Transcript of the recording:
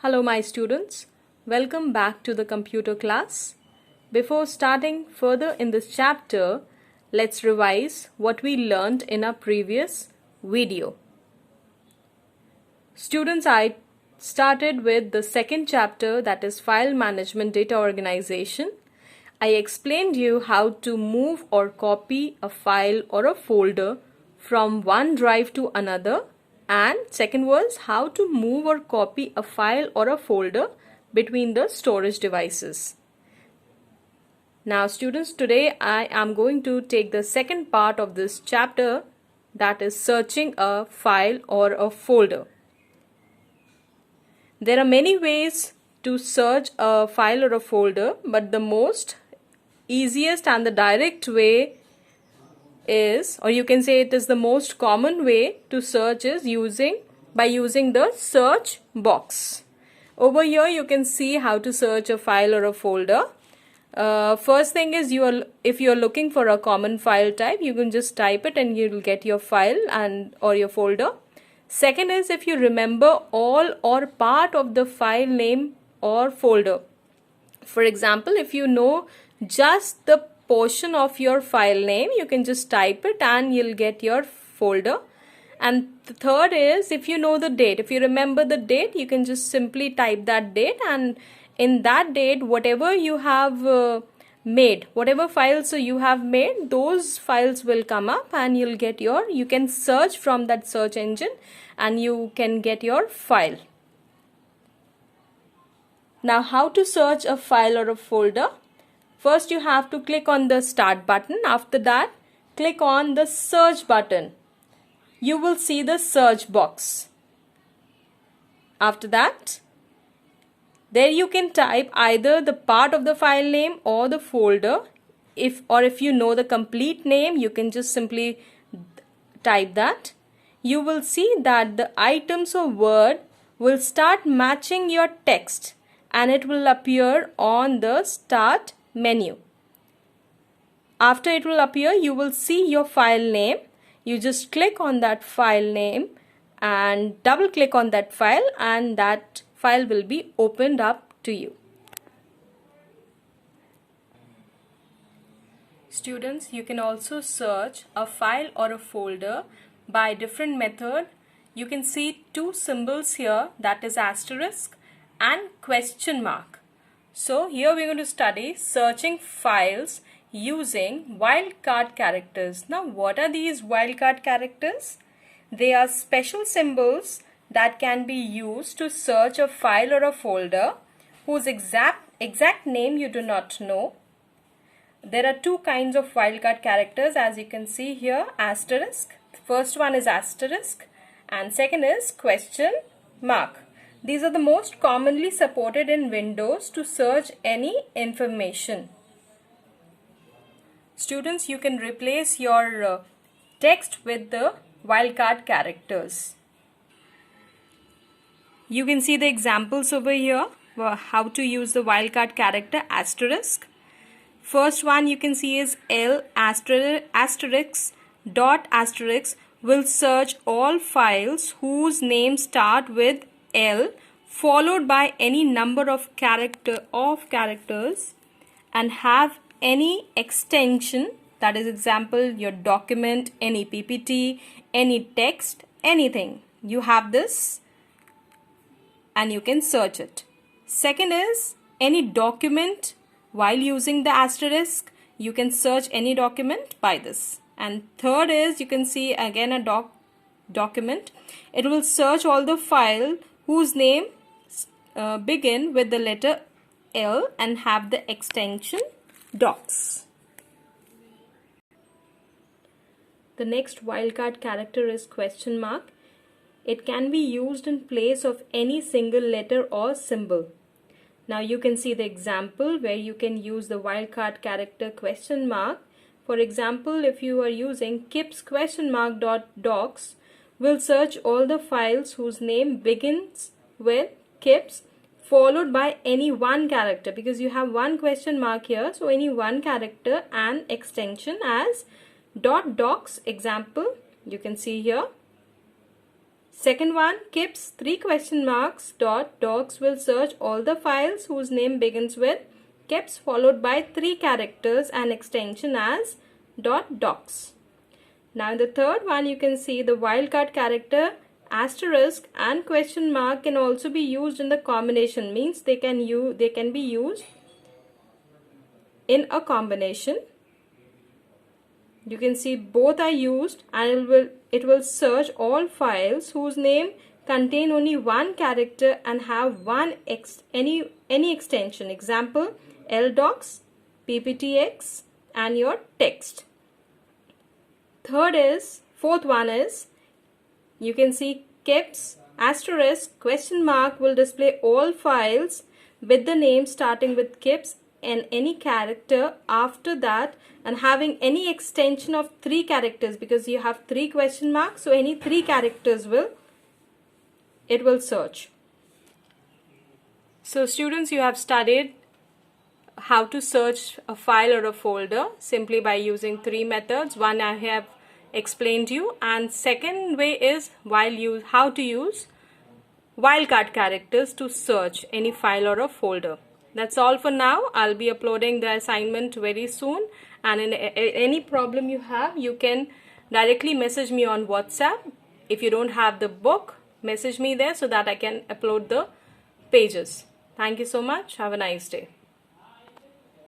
Hello my students, welcome back to the computer class. Before starting further in this chapter, let's revise what we learned in our previous video. Students, I started with the second chapter, that is file management data organization. I explained you how to move or copy a file or a folder from one drive to another, and second was how to move or copy a file or a folder between the storage devices. Now students, today I am going to take the second part of this chapter, that is searching a file or a folder. There are many ways to search a file or a folder, but the most easiest and the direct way is, or you can say it is the most common way to search is by using the search box. Over here you can see how to search a file or a folder. First thing is, if you are looking for a common file type, you can just type it and you will get your file or your folder. Second is, if you remember all or part of the file name or folder. For example, if you know just the portion of your file name, you can just type it and you'll get your folder. And the third is, if you know the date, if you remember the date, you can just simply type that date, and in that date, whatever you have made, whatever files you have made, those files will come up and you can search from that search engine and you can get your file. Now, how to search a file or a folder? First, you have to click on the start button. After that, click on the search button. You will see the search box. After that, there you can type either the part of the file name or the folder. If you know the complete name, you can just simply type that. You will see that the items or word will start matching your text and it will appear on the start menu. After it will appear, you will see your file name. You just click on that file name and double click on that file, and that file will be opened up to you. Students, you can also search a file or a folder by different method. You can see two symbols here, that is asterisk and question mark. So here we're going to study searching files using wildcard characters. Now, what are these wildcard characters? They are special symbols that can be used to search a file or a folder whose exact name you do not know. There are two kinds of wildcard characters, as you can see here, asterisk. The first one is asterisk and second is question mark. These are the most commonly supported in Windows to search any information. Students, you can replace your text with the wildcard characters. You can see the examples over here, how to use the wildcard character asterisk. First one you can see is L asterisk dot asterisk will search all files whose names start with L followed by any number of characters and have any extension, that is example your document, any PPT, any text, anything. You have this and you can search it. Second is any document. While using the asterisk, you can search any document by this. And third is, you can see again a document. It will search all the file whose name begin with the letter L and have the extension docs. The next wildcard character is question mark. It can be used in place of any single letter or symbol. Now you can see the example where you can use the wildcard character question mark. For example, if you are using kips question mark docs, will search all the files whose name begins with kips followed by any one character, because you have one question mark here, so any one character and extension as .docs example. You can see here Second one, Kips 3 question marks dot docs will search all the files whose name begins with Kips followed by 3 characters and extension as dot docs. Now in the third one, you can see the wildcard character asterisk and question mark can also be used in the combination, means they can be used in a combination. You can see both are used, and it will search all files whose name contain only one character and have any extension. Example, LDocs, PPTX and your text. Fourth one is, you can see Kips asterisk question mark will display all files with the name starting with Kips and any character after that and having any extension of 3 characters, because you have 3 question marks, so any 3 characters it will search. So students, you have studied how to search a file or a folder simply by using 3 methods. One I have explained you, and second way is how to use wildcard characters to search any file or a folder. That's all for now. I'll be uploading the assignment very soon, and in any problem you have, you can directly message me on WhatsApp. If you don't have the book, message me there so that I can upload the pages. Thank you so much. Have a nice day.